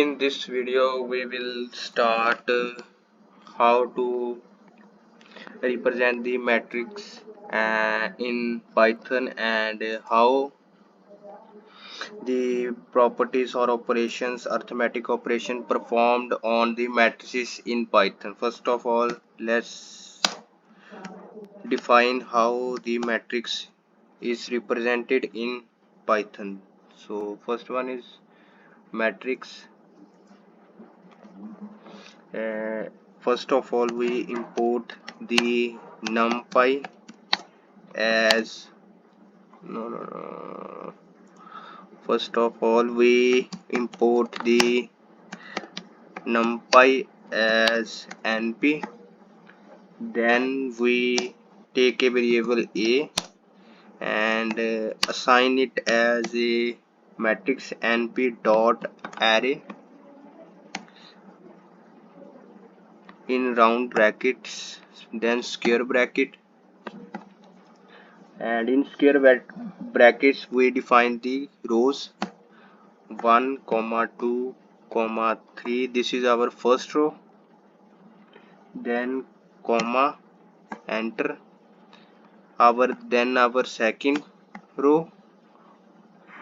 In this video we will start how to represent the matrix in Python and how the properties or operations, arithmetic operation performed on the matrices in Python. First of all, let's define how the matrix is represented in Python. So first one is matrix. uh, First of all, we import the NumPy as no. First of all, we import the NumPy as np. Then we take a variable a and assign it as a matrix np dot array in round brackets, then square bracket, and in square brackets we define the rows 1 comma 2 comma 3. This is our first row, then comma, enter. Our second row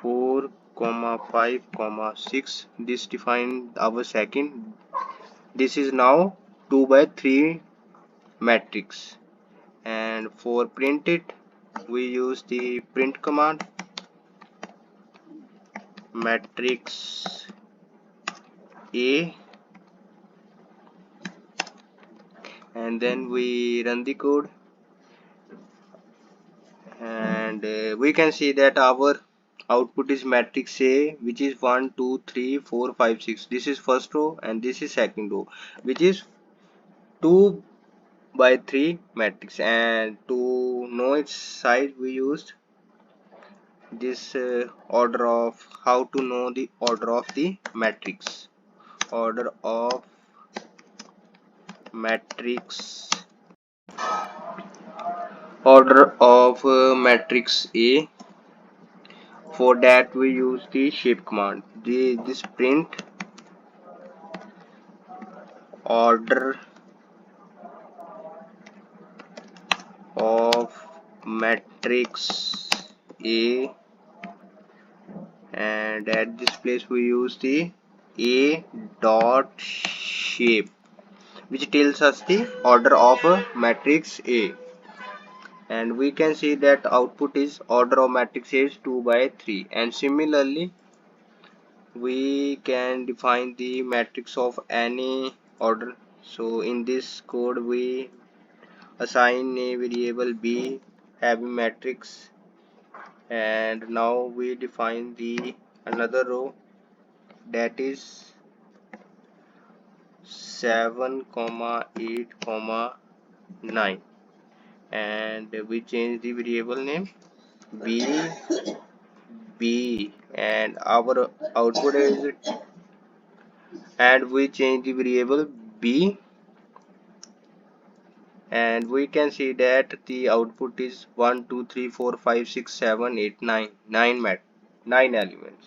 4 comma 5 comma 6. This define our second. This is now 2 by 3 matrix, and for print it we use the print command matrix a, and then we run the code, and we can see that our output is matrix A, which is 1 2 3 4 5 6. This is first row and this is second row, which is 2 by 3 matrix. And to know its size we used this order of how to know the order of the matrix. Order of matrix, order of matrix A. For that we use the shape command. This print order of matrix A, and at this place we use the A dot shape, which tells us the order of a matrix A, and we can see that output is order of matrix A is 2 by 3. And similarly we can define the matrix of any order. So in this code we assign a variable b having matrix, and now we define the another row, that is 7 comma 8 comma 9, and we change the variable name b, and our output is, and we change the variable b, and we can see that the output is 1 2 3 4 5 6 7 8 9 9 elements.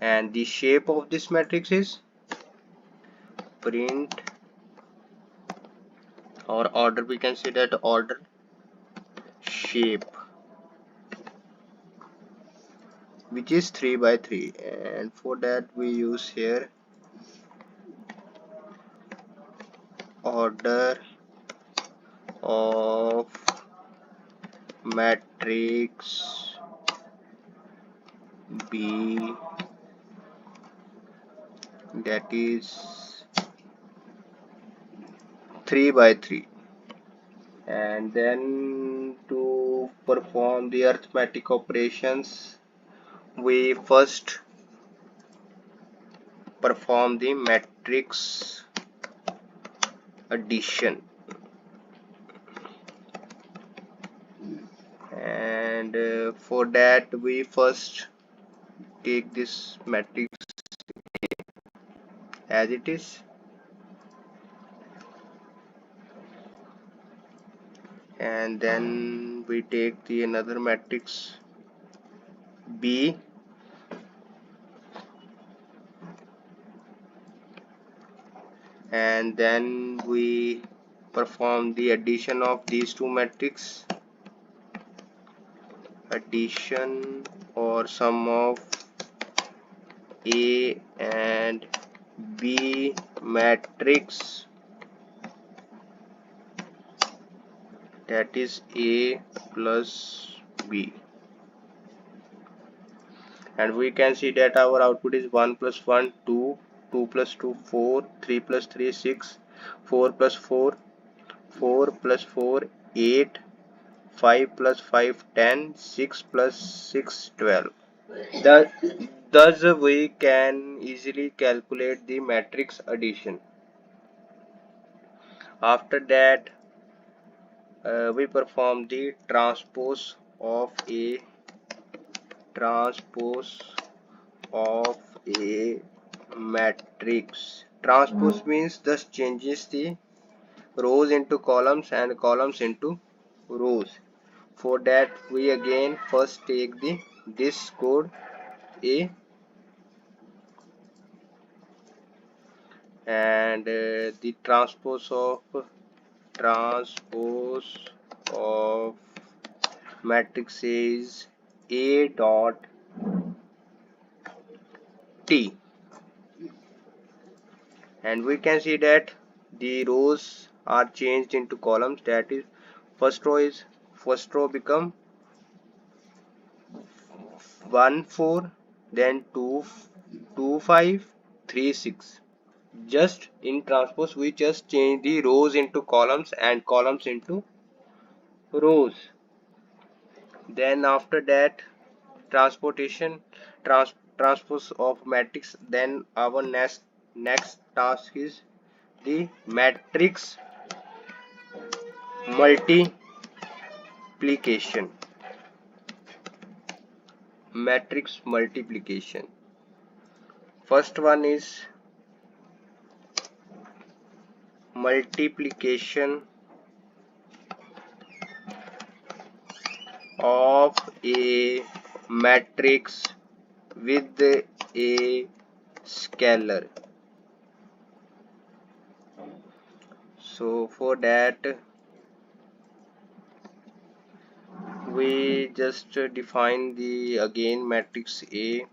And the shape of this matrix is print or order, we can say that order shape, which is 3 by 3. And for that we use here order of matrix B, that is 3 by 3. And then to perform the arithmetic operations we first perform the matrix addition, and for that we first take this matrix as it is, and then we take the another matrix B, and then we perform the addition of these two matrices, addition or sum of A and B matrix, that is A plus B, and we can see that our output is 1 plus 1 2, 2 plus 2 4, 3 plus 3 6, 4 plus 4 4 plus 4 8, 5 plus 5 10, 6 plus 6 12. Thus we can easily calculate the matrix addition. After that we perform the transpose of a matrix. Transpose means thus changes the rows into columns and columns into rows. For that we again first take this code A, and the transpose of matrix is A dot T, and we can see that the rows are changed into columns. That is, first row become 1 4, then 2 2 5 3 6. Just in transpose we just change the rows into columns and columns into rows. Then after that transportation transpose of matrix, then our next task is the multiplication matrix multiplication. First one is multiplication of a matrix with a scalar. So for that we just define the again matrix A,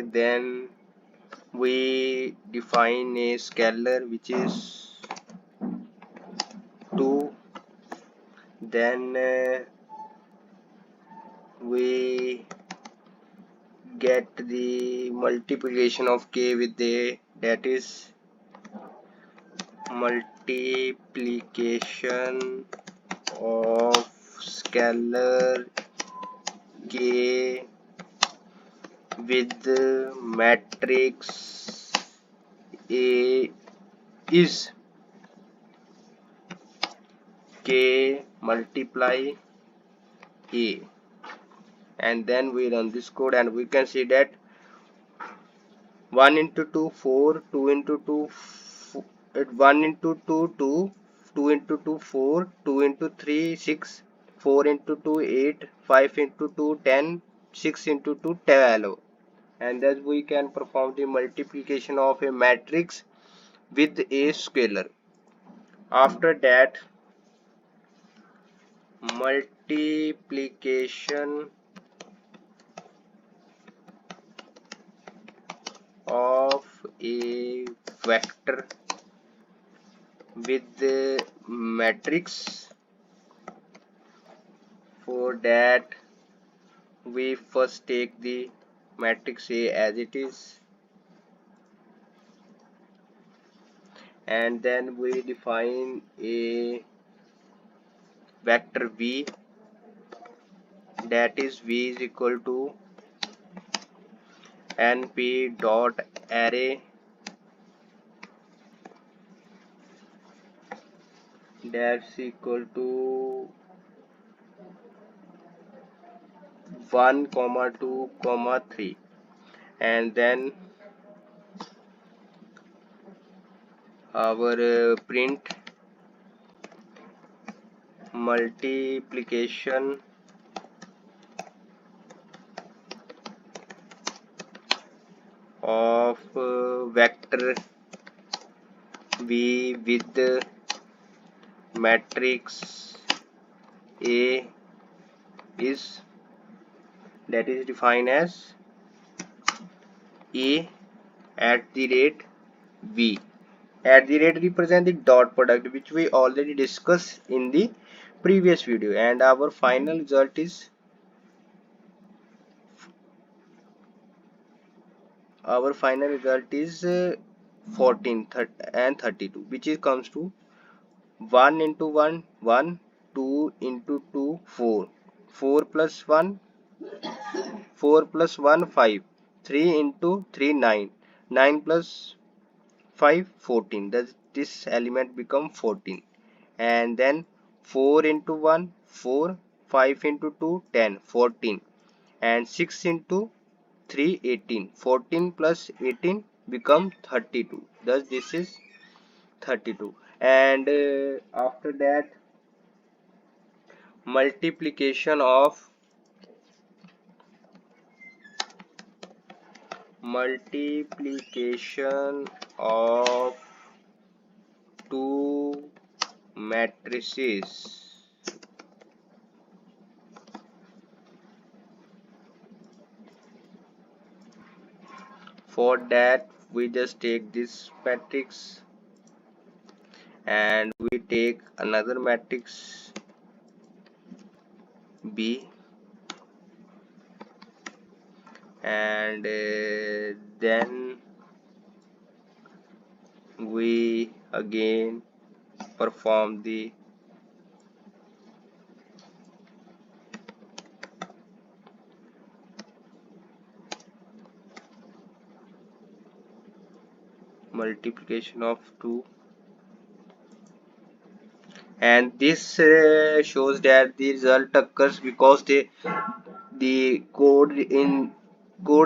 then we define a scalar which is 2, then we get the multiplication of k with a, that is multiplication of scalar k with matrix A is k multiply A, and then we run this code and we can see that 1 into 2 4, 2 into 2 1 into 2 2, 2 into 2 4, 2 into 3 6, 4 into 2 8, 5 into 2 10, 6 into 2 12, and thus we can perform the multiplication of a matrix with a scalar. After that multiplication of a vector with the matrix. For that we first take the matrix A as it is, and then we define a vector V, that is V is equal to np dot array, that's equal to 1 2 3, and then our print multiplication of vector V with matrix A is defined as A at the rate V. At the rate represent the dot product, which we already discussed in the previous video, and our final result is 14 and 32, which is comes to 1 into 1 1, 2 into 2 4, 4 plus 1 4 plus 1 5, 3 into 3 9, 9 plus 5 14. Thus this element become 14. And then 4 into 1 4, 5 into 2 10, 14, and 6 into 3 18, 14 plus 18 become 32. Thus this is 32. And after that, multiplication of two matrices. For that, we just take this matrix and we take another matrix B, and then we again perform the multiplication of 2, and this shows that the result occurs because the code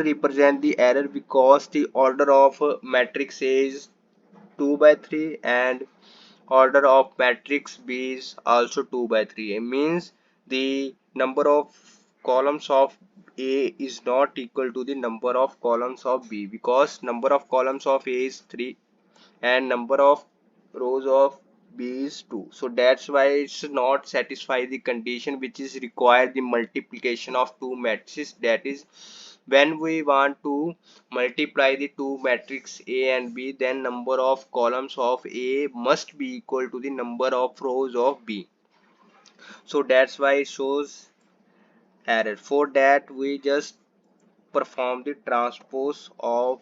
represent the error because the order of matrix A is 2 by 3 and order of matrix B is also 2 by 3. It means the number of columns of A is not equal to the number of columns of B, because number of columns of A is 3 and number of rows of B is 2. So that's why it's not satisfy the condition which is required the multiplication of two matrices. That is, when we want to multiply the two matrix A and B, then number of columns of A must be equal to the number of rows of B. So that's why it shows error. For that, we just perform the transpose of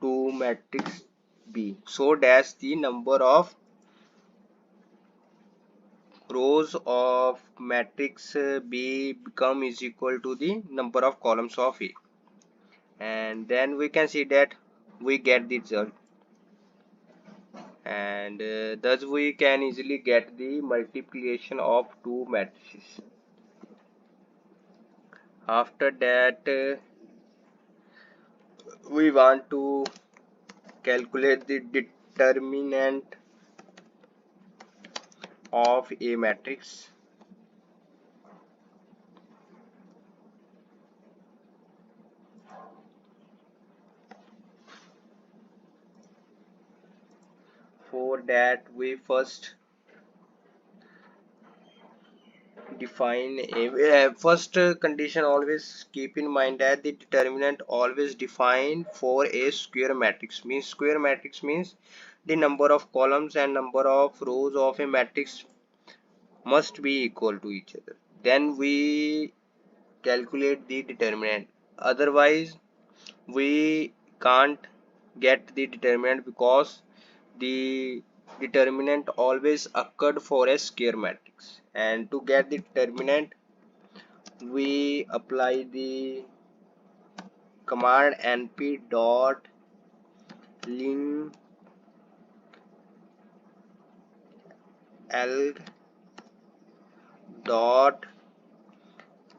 two matrix B, so that's the number of rows of matrix B become is equal to the number of columns of A, and then we can see that we get the result, and thus we can easily get the multiplication of two matrices. After that, we want to calculate the determinant of a matrix. For that, we first define a first condition. Always keep in mind that the determinant always defined for a square matrix. Means square matrix means the number of columns and number of rows of a matrix must be equal to each other. Then we calculate the determinant. Otherwise, we can't get the determinant because the determinant always occurred for a square matrix. And to get the determinant, we apply the command np dot ling l dot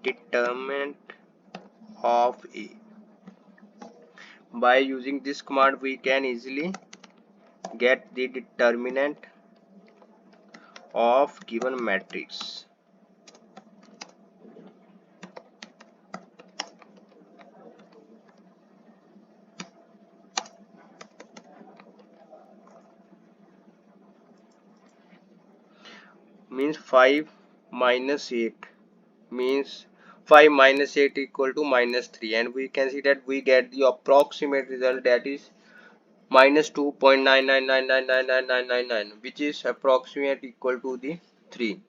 determinant of A. By using this command, we can easily get the determinant of given matrix. means 5 minus 8 means 5 minus 8 equal to minus 3, and we can see that we get the approximate result, that is minus 2.99999999, which is approximate equal to the 3.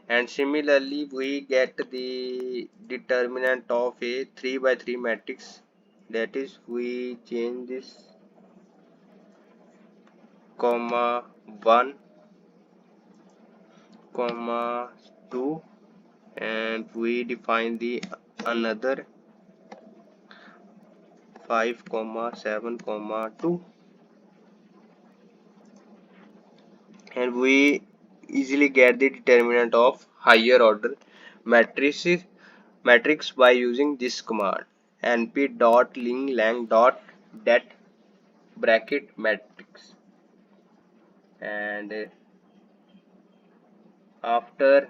And similarly we get the determinant of a 3 by 3 matrix, that is we change this comma 1 comma 2, and we define the another 5 comma 7 comma 2, and we easily get the determinant of higher order matrix by using this command np dot ling lang dot det bracket matrix. And after